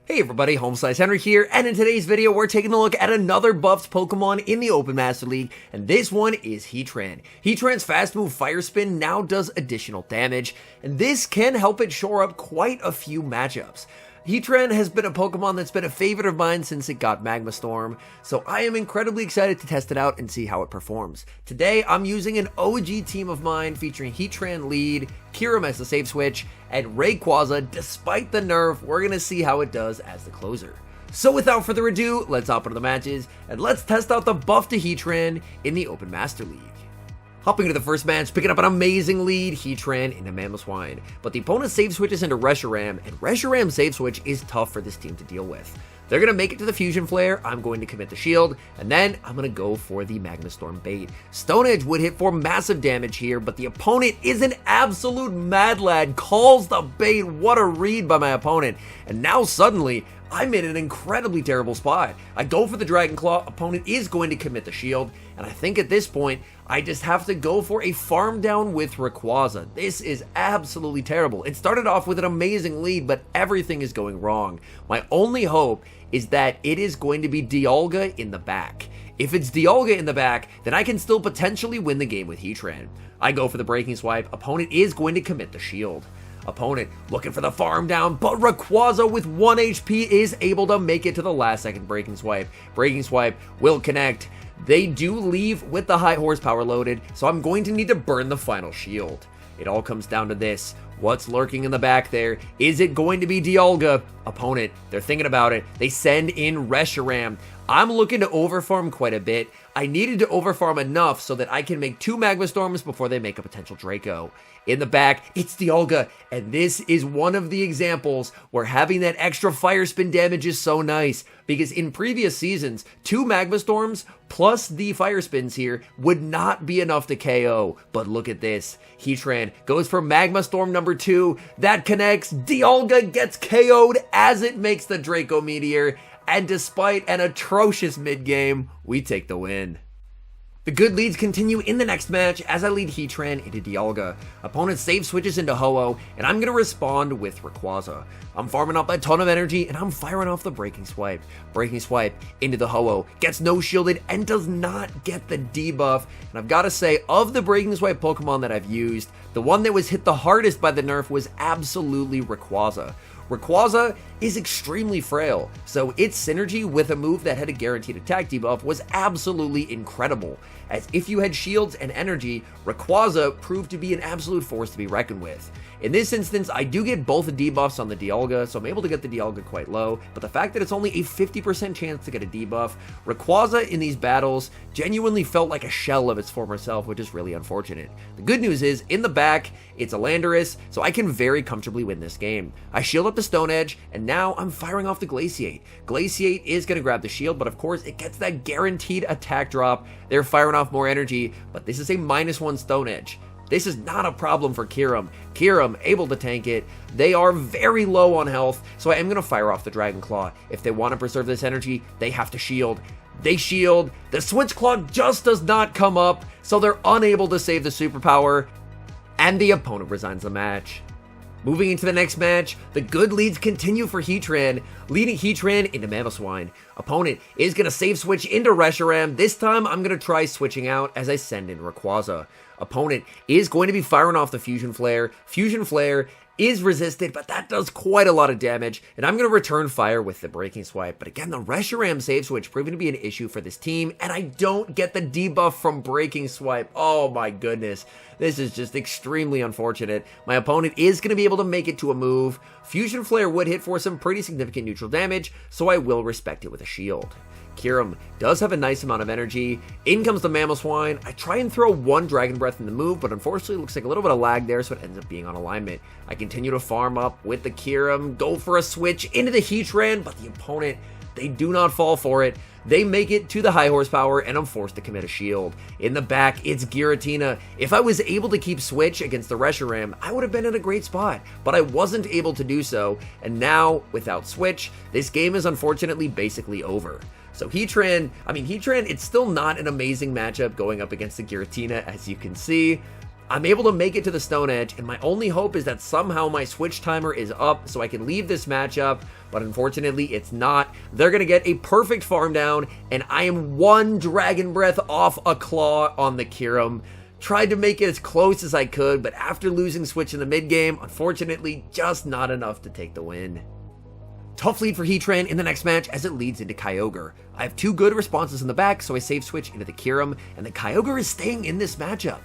Hey everybody, HomeSliceHenry here, and in today's video we're taking a look at another buffed Pokemon in the Open Master League, and this one is Heatran. Heatran's fast move Fire Spin now does additional damage, and this can help it shore up quite a few matchups. Heatran has been a Pokemon that's been a favorite of mine since it got Magma Storm, so I am incredibly excited to test it out and see how it performs. Today, I'm using an OG team of mine featuring Heatran lead, Kyurem as the save switch, and Rayquaza. Despite the nerf, we're going to see how it does as the closer. So without further ado, let's hop into the matches, and let's test out the buff to Heatran in the Open Master League. Hopping into the first match, picking up an amazing lead, Heatran into Mamoswine. But the opponent save switches into Reshiram, and Reshiram's save switch is tough for this team to deal with. They're going to make it to the Fusion Flare, I'm going to commit the shield, and then I'm going to go for the Magma Storm bait. Stone Edge would hit for massive damage here, but the opponent is an absolute mad lad, calls the bait. What a read by my opponent. And now suddenly, I'm in an incredibly terrible spot. I go for the Dragon Claw, opponent is going to commit the shield, and I think at this point, I just have to go for a farm down with Rayquaza. This is absolutely terrible. It started off with an amazing lead, but everything is going wrong. My only hope is that it is going to be Dialga in the back. If it's Dialga in the back, then I can still potentially win the game with Heatran. I go for the Breaking Swipe, opponent is going to commit the shield. Opponent looking for the farm down, but Rayquaza with 1 HP is able to make it to the last second Breaking Swipe. Breaking Swipe will connect. They do leave with the high horsepower loaded, so I'm going to need to burn the final shield. It all comes down to this. What's lurking in the back there? Is it going to be Dialga? Opponent, they're thinking about it. They send in Reshiram. I'm looking to overfarm quite a bit. I needed to overfarm enough so that I can make 2 Magma Storms before they make a potential Draco. In the back, it's Dialga, and this is one of the examples where having that extra Fire Spin damage is so nice, because in previous seasons, 2 Magma Storms plus the Fire Spins here would not be enough to KO, but look at this. Heatran goes for Magma Storm number 2, that connects, Dialga gets KO'd as it makes the Draco Meteor, and despite an atrocious mid-game, we take the win. The good leads continue in the next match as I lead Heatran into Dialga. Opponent save switches into Ho-Oh, and I'm going to respond with Rayquaza. I'm farming up a ton of energy, and I'm firing off the Breaking Swipe. Breaking Swipe into the Ho-Oh, gets no shielded, and does not get the debuff. And I've got to say, of the Breaking Swipe Pokemon that I've used, the one that was hit the hardest by the nerf was absolutely Rayquaza. Rayquaza is extremely frail, so its synergy with a move that had a guaranteed attack debuff was absolutely incredible, as if you had shields and energy, Rayquaza proved to be an absolute force to be reckoned with. In this instance, I do get both the debuffs on the Dialga, so I'm able to get the Dialga quite low, but the fact that it's only a 50% chance to get a debuff, Rayquaza in these battles genuinely felt like a shell of its former self, which is really unfortunate. The good news is, in the back, it's a Landorus, so I can very comfortably win this game. I shield up the Stone Edge, and now I'm firing off the Glaciate. Glaciate is going to grab the shield, but of course it gets that guaranteed attack drop. They're firing off more energy, but this is a -1 Stone Edge. This is not a problem for Kyurem. Kyurem able to tank it. They are very low on health, so I am going to fire off the Dragon Claw. If they want to preserve this energy, they have to shield. They shield. The Switch Claw just does not come up, so they're unable to save the superpower, and the opponent resigns the match. Moving into the next match, the good leads continue for Heatran, leading Heatran into Mamoswine. Opponent is going to save switch into Reshiram. This time I'm going to try switching out as I send in Rayquaza. Opponent is going to be firing off the Fusion Flare. Fusion Flare is resisted, but that does quite a lot of damage, and I'm going to return fire with the Breaking Swipe. But again, the Reshiram save switch proving to be an issue for this team, and I don't get the debuff from Breaking Swipe. Oh my goodness, this is just extremely unfortunate. My opponent is going to be able to make it to a move. Fusion Flare would hit for some pretty significant neutral damage, so I will respect it with a shield. Kyurem does have a nice amount of energy. In comes the Mamoswine. I try and throw 1 Dragon Breath in the move, but unfortunately it looks like a little bit of lag there, so it ends up being on alignment. I continue to farm up with the Kyurem, go for a switch into the Heatran, but the opponent, they do not fall for it. They make it to the high horsepower, and I'm forced to commit a shield. In the back, it's Giratina. If I was able to keep switch against the Reshiram, I would have been in a great spot, but I wasn't able to do so, and now, without switch, this game is unfortunately basically over. So Heatran, it's still not an amazing matchup going up against the Giratina, as you can see. I'm able to make it to the Stone Edge, and my only hope is that somehow my switch timer is up so I can leave this matchup, but unfortunately it's not. They're going to get a perfect farm down, and I am one Dragon Breath off a Claw on the Kyurem. Tried to make it as close as I could, but after losing switch in the mid game, unfortunately just not enough to take the win. Tough lead for Heatran in the next match as it leads into Kyogre. I have two good responses in the back, so I save switch into the Kyurem, and the Kyogre is staying in this matchup.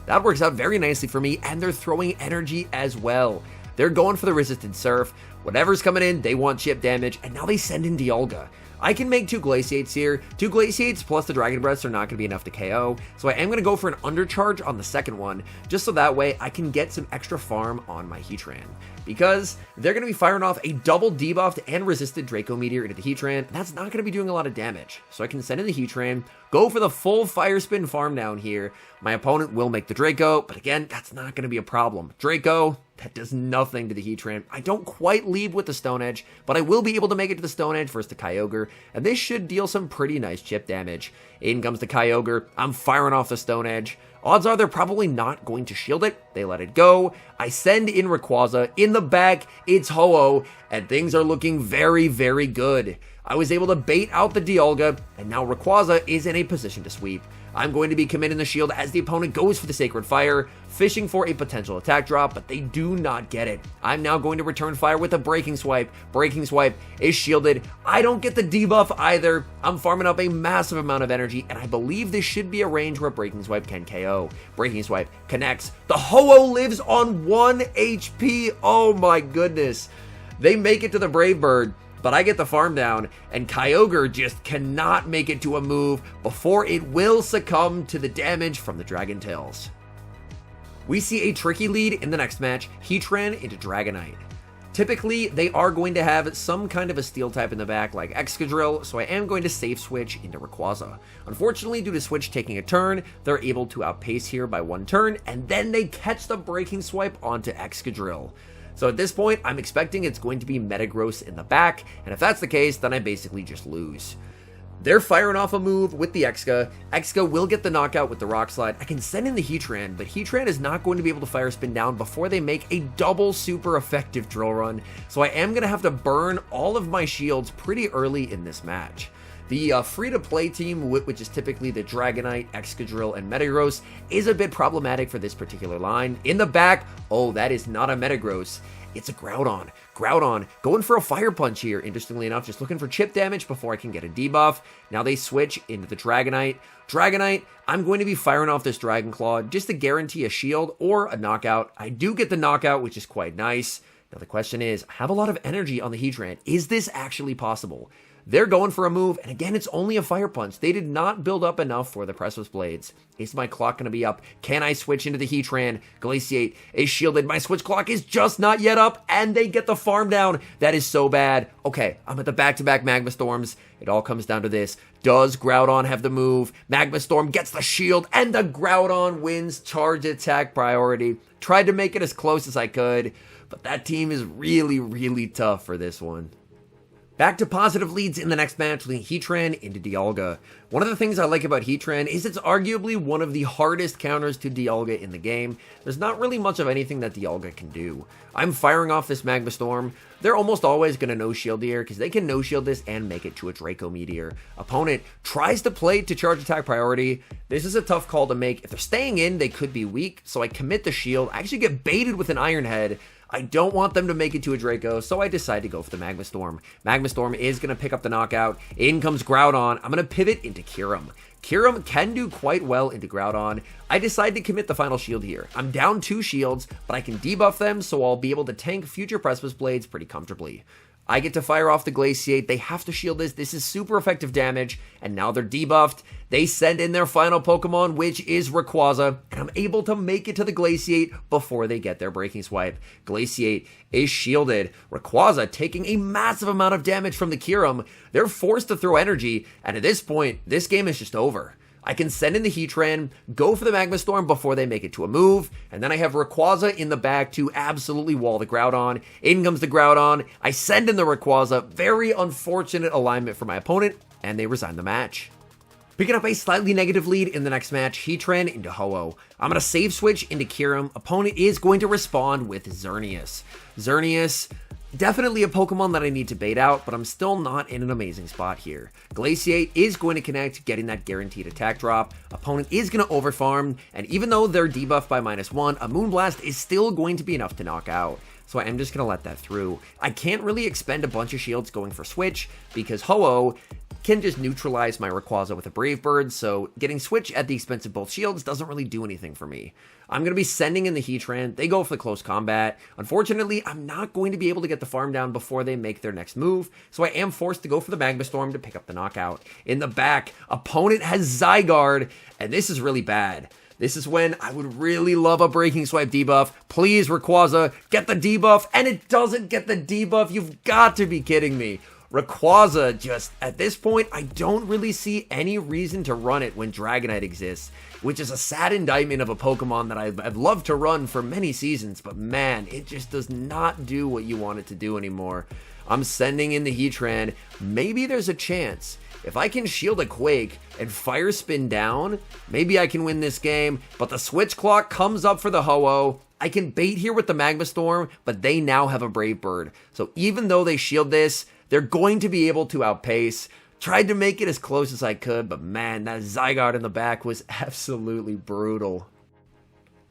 That works out very nicely for me, and they're throwing energy as well. They're going for the resisted surf. Whatever's coming in, they want chip damage, and now they send in Dialga. I can make 2 Glaciates here. 2 Glaciates plus the Dragon Breaths are not going to be enough to KO, so I am going to go for an undercharge on the second one, just so that way I can get some extra farm on my Heatran. Because they're going to be firing off a double debuffed and resisted Draco Meteor into the Heatran, and that's not going to be doing a lot of damage. So I can send in the Heatran, go for the full Fire Spin farm down here. My opponent will make the Draco, but again, that's not going to be a problem. Draco, that does nothing to the Heatran. I don't quite leave with the Stone Edge, but I will be able to make it to the Stone Edge versus the Kyogre, and this should deal some pretty nice chip damage. In comes the Kyogre. I'm firing off the Stone Edge. Odds are they're probably not going to shield it. They let it go. I send in Rayquaza. In the back, it's Ho-Oh, and things are looking very, very good. I was able to bait out the Dialga, and now Rayquaza is in a position to sweep. I'm going to be committing the shield as the opponent goes for the Sacred Fire, fishing for a potential attack drop, but they do not get it. I'm now going to return fire with a Breaking Swipe. Breaking Swipe is shielded. I don't get the debuff either. I'm farming up a massive amount of energy, and I believe this should be a range where Breaking Swipe can KO. Breaking Swipe connects. The Ho-Oh lives on 1 HP. Oh my goodness. They make it to the Brave Bird, but I get the farm down, and Kyogre just cannot make it to a move before it will succumb to the damage from the Dragon Tails. We see a tricky lead in the next match, Heatran into Dragonite. Typically, they are going to have some kind of a steel type in the back like Excadrill, so I am going to safe switch into Rayquaza. Unfortunately, due to switch taking a turn, they're able to outpace here by 1 turn, and then they catch the Breaking Swipe onto Excadrill. So at this point, I'm expecting it's going to be Metagross in the back, and if that's the case, then I basically just lose. They're firing off a move with the Exca. Exca will get the knockout with the Rock Slide. I can send in the Heatran, but Heatran is not going to be able to Fire Spin down before they make a double super effective Drill Run, so I am going to have to burn all of my shields pretty early in this match. The free-to-play team, which is typically the Dragonite, Excadrill, and Metagross, is a bit problematic for this particular line. In the back, oh, that is not a Metagross. It's a Groudon. Groudon going for a Fire Punch here, interestingly enough, just looking for chip damage before I can get a debuff. Now they switch into the Dragonite. Dragonite, I'm going to be firing off this Dragon Claw just to guarantee a shield or a knockout. I do get the knockout, which is quite nice. Now the question is, I have a lot of energy on the Heatran. Is this actually possible? They're going for a move, and again, it's only a Fire Punch. They did not build up enough for the Precipice Blades. Is my clock going to be up? Can I switch into the Heatran? Glaciate is shielded. My switch clock is just not yet up, and they get the farm down. That is so bad. Okay, I'm at the back-to-back Magma Storms. It all comes down to this. Does Groudon have the move? Magma Storm gets the shield, and the Groudon wins charge attack priority. Tried to make it as close as I could, but that team is really, really tough for this one. Back to positive leads in the next match, leading Heatran into Dialga. One of the things I like about Heatran is it's arguably one of the hardest counters to Dialga in the game. There's not really much of anything that Dialga can do. I'm firing off this Magma Storm. They're almost always going to no-shield here because they can no-shield this and make it to a Draco Meteor. Opponent tries to play to charge attack priority. This is a tough call to make. If they're staying in, they could be weak, so I commit the shield. I actually get baited with an Iron Head. I don't want them to make it to a Draco, so I decide to go for the Magma Storm. Magma Storm is going to pick up the knockout. In comes Groudon. I'm going to pivot into Kyurem. Kyurem can do quite well into Groudon. I decide to commit the final shield here. I'm down 2 shields, but I can debuff them, so I'll be able to tank future Precipice Blades pretty comfortably. I get to fire off the Glaciate. They have to shield this. This is super effective damage, and now they're debuffed. They send in their final Pokemon, which is Rayquaza, and I'm able to make it to the Glaciate before they get their Breaking Swipe. Glaciate is shielded. Rayquaza taking a massive amount of damage from the Kyurem. They're forced to throw energy, and at this point, this game is just over. I can send in the Heatran, go for the Magma Storm before they make it to a move, and then I have Rayquaza in the back to absolutely wall the Groudon. In comes the Groudon. I send in the Rayquaza. Very unfortunate alignment for my opponent, and they resign the match. Picking up a slightly negative lead in the next match, Heatran into Ho-Oh. I'm going to save switch into Kyurem. Opponent is going to respond with Xerneas. Xerneas, definitely a Pokemon that I need to bait out, but I'm still not in an amazing spot here. Glaciate is going to connect, getting that guaranteed attack drop. Opponent is going to overfarm, and even though they're debuffed by -1, a Moonblast is still going to be enough to knock out. So I am just going to let that through. I can't really expend a bunch of shields going for switch, because Ho-Oh can just neutralize my Rayquaza with a Brave Bird, so getting switch at the expense of both shields doesn't really do anything for me. I'm going to be sending in the Heatran. They go for the close combat. Unfortunately, I'm not going to be able to get the farm down before they make their next move, so I am forced to go for the Magma Storm to pick up the knockout. In the back, opponent has Zygarde, and this is really bad. This is when I would really love a Breaking Swipe debuff. Please, Rayquaza, get the debuff, and it doesn't get the debuff. You've got to be kidding me. Rayquaza, just at this point, I don't really see any reason to run it when Dragonite exists, which is a sad indictment of a Pokemon that I've loved to run for many seasons, but man, it just does not do what you want it to do anymore. I'm sending in the Heatran. Maybe there's a chance. If I can shield a Quake and Fire Spin down, maybe I can win this game, but the switch clock comes up for the Ho-Oh. I can bait here with the Magma Storm, but they now have a Brave Bird. So even though they shield this, they're going to be able to outpace. Tried to make it as close as I could, but man, that Zygarde in the back was absolutely brutal.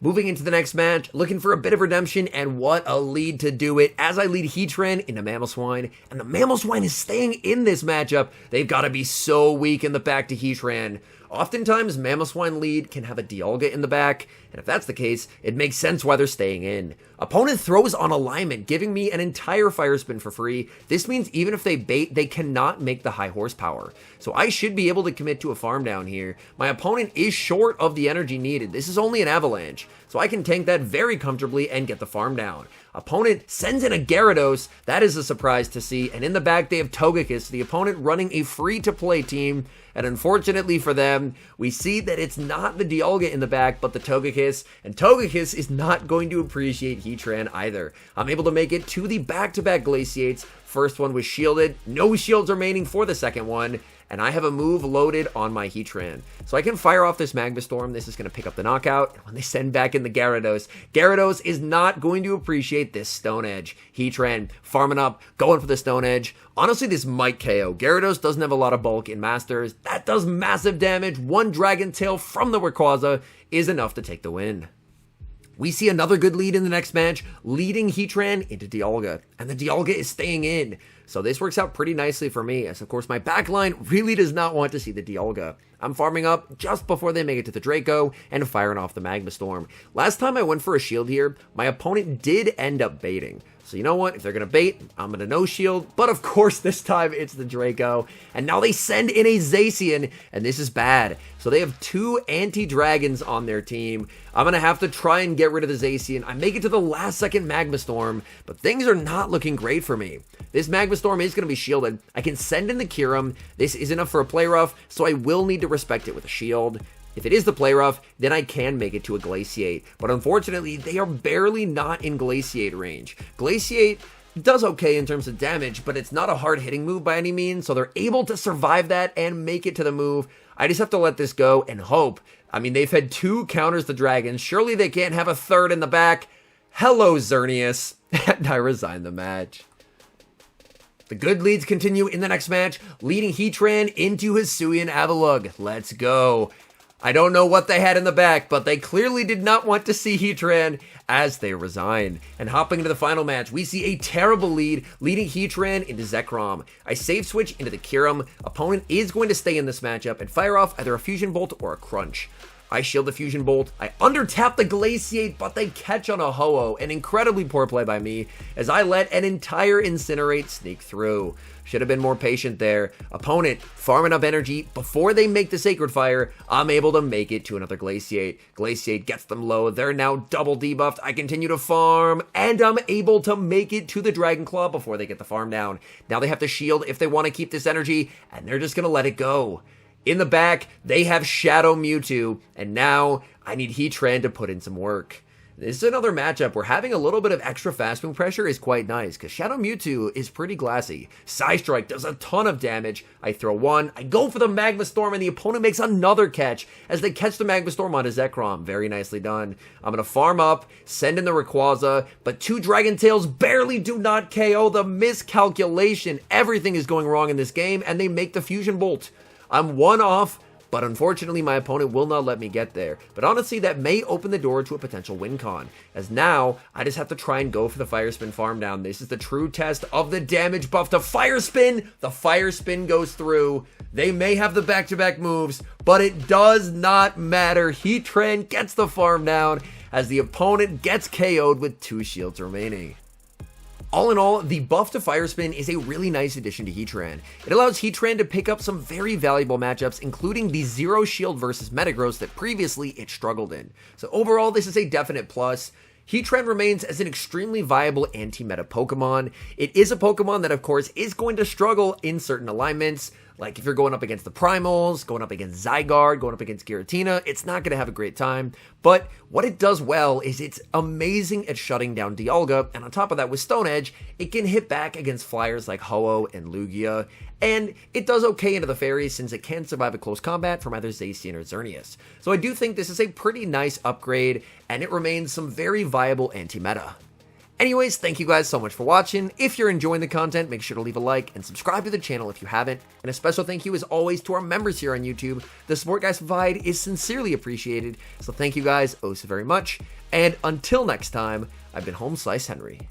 Moving into the next match, looking for a bit of redemption, and what a lead to do it, as I lead Heatran into Mamoswine, and the Mamoswine is staying in this matchup. They've got to be so weak in the back to Heatran. Oftentimes, Mamoswine lead can have a Dialga in the back, and if that's the case, it makes sense why they're staying in. Opponent throws on alignment, giving me an entire Fire Spin for free. This means even if they bait, they cannot make the high horsepower. So I should be able to commit to a farm down here. My opponent is short of the energy needed. This is only an Avalanche, so I can tank that very comfortably and get the farm down. Opponent sends in a Gyarados. That is a surprise to see. And in the back, they have Togekiss, the opponent running a free-to-play team. And unfortunately for them, we see that it's not the Dialga in the back, but the Togekiss. And Togekiss is not going to appreciate Heatran either. I'm able to make it to the back-to-back Glaciates. First one was shielded. No shields remaining for the second one. And I have a move loaded on my Heatran. So I can fire off this Magma Storm. This is going to pick up the knockout. And when they send back in the Gyarados, Gyarados is not going to appreciate this Stone Edge. Heatran farming up, going for the Stone Edge. Honestly, this might KO. Gyarados doesn't have a lot of bulk in Masters. That does massive damage. One Dragon Tail from the Rayquaza is enough to take the win. We see another good lead in the next match, leading Heatran into Dialga, and the Dialga is staying in. So this works out pretty nicely for me, as of course my backline really does not want to see the Dialga. I'm farming up just before they make it to the Draco, and firing off the Magma Storm. Last time I went for a shield here, my opponent did end up baiting. So you know what, if they're going to bait, I'm going to no shield, but of course this time it's the Draco, and now they send in a Zacian, and this is bad. So they have two anti-dragons on their team. I'm going to have to try and get rid of the Zacian. I make it to the last second Magma Storm, but things are not looking great for me. This Magma Storm is going to be shielded. I can send in the Kyurem. This is enough for a Play Rough, so I will need to respect it with a shield. If it is the Play Rough, then I can make it to a Glaciate. But unfortunately, they are barely not in Glaciate range. Glaciate does okay in terms of damage, but it's not a hard-hitting move by any means, so they're able to survive that and make it to the move. I just have to let this go and hope. I mean, they've had two counters the Dragons. Surely they can't have a third in the back. Hello, Xerneas. And I resign the match. The good leads continue in the next match, leading Heatran into Hisuian Avalugg. Let's go. I don't know what they had in the back, but they clearly did not want to see Heatran as they resign. And hopping into the final match, we see a terrible lead, leading Heatran into Zekrom. I save switch into the Kyurem. Opponent is going to stay in this matchup and fire off either a Fusion Bolt or a Crunch. I shield the Fusion Bolt. I undertap the Glaciate, but they catch on a Ho-Oh. An incredibly poor play by me, as I let an entire Incinerate sneak through. Should have been more patient there. Opponent farming up energy before they make the Sacred Fire. I'm able to make it to another Glaciate. Glaciate gets them low. They're now double debuffed. I continue to farm, and I'm able to make it to the Dragon Claw before they get the farm down. Now they have to shield if they want to keep this energy, and they're just going to let it go. In the back, they have Shadow Mewtwo, and now I need Heatran to put in some work. This is another matchup where having a little bit of extra fast move pressure is quite nice, because Shadow Mewtwo is pretty glassy. Psystrike does a ton of damage. I throw one, I go for the Magma Storm, and the opponent makes another catch as they catch the Magma Storm onto Zekrom. Very nicely done. I'm going to farm up, send in the Rayquaza, but two Dragon Tails barely do not KO. The miscalculation. Everything is going wrong in this game, and they make the Fusion Bolt. I'm one off, but unfortunately my opponent will not let me get there. But honestly, that may open the door to a potential win con, as now I just have to try and go for the Fire Spin farm down. This is the true test of the damage buff to Fire Spin. The Fire Spin goes through. They may have the back-to-back moves, but it does not matter. Heatran gets the farm down as the opponent gets KO'd with 2 shields remaining. All in all, the buff to Fire Spin is a really nice addition to Heatran. It allows Heatran to pick up some very valuable matchups, including the Zero Shield versus Metagross that previously it struggled in. So overall, this is a definite plus. Heatran remains as an extremely viable anti-meta Pokemon. It is a Pokemon that, of course, is going to struggle in certain alignments. Like if you're going up against the Primals, going up against Zygarde, going up against Giratina, it's not going to have a great time. But what it does well is it's amazing at shutting down Dialga, and on top of that with Stone Edge, it can hit back against flyers like Ho-Oh and Lugia, and it does okay into the fairies since it can survive a close combat from either Zacian or Xerneas. So I do think this is a pretty nice upgrade, and it remains some very viable anti-meta. Anyways, thank you guys so much for watching. If you're enjoying the content, make sure to leave a like and subscribe to the channel if you haven't. And a special thank you as always to our members here on YouTube. The support guys provide is sincerely appreciated. So thank you guys oh so very much. And until next time, I've been HomeSliceHenry.